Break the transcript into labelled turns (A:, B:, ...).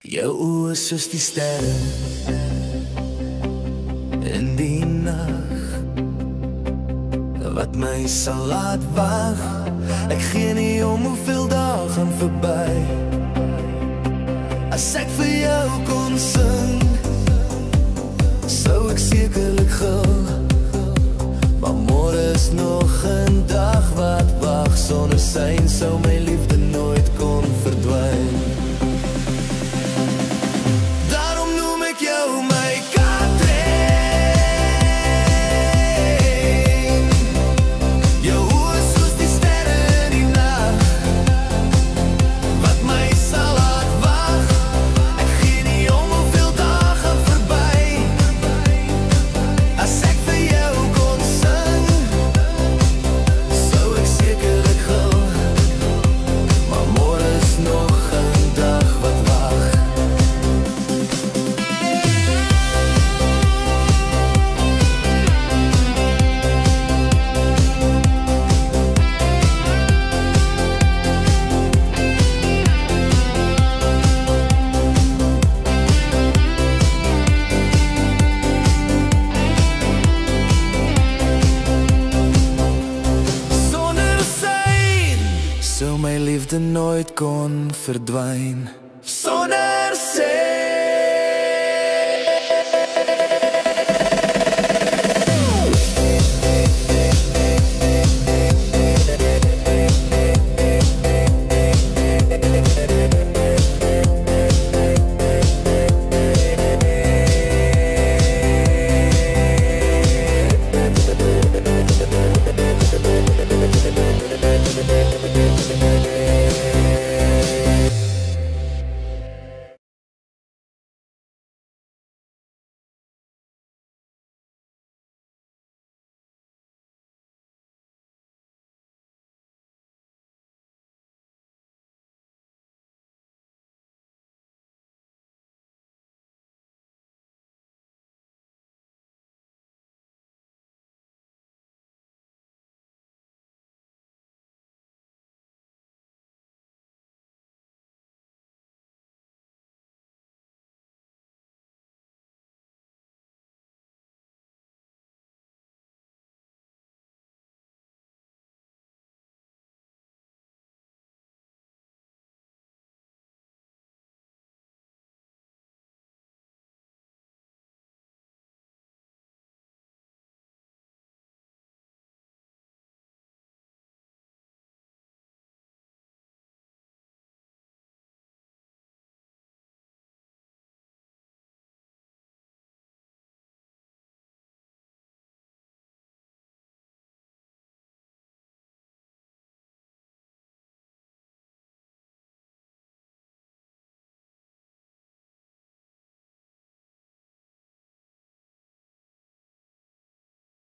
A: Jou oë soos die sterre in die nag, wat my sal laat wag. Ek gee nie om hoeveel dae gaan verby. As ek vir jou kon sing, sou ek sekerlik gil. Maar môre is nog 'n dag wat wag. Sonder sein sou my liefde nooit kon verdwyn. Sou my liefde nooit kon verdwyn.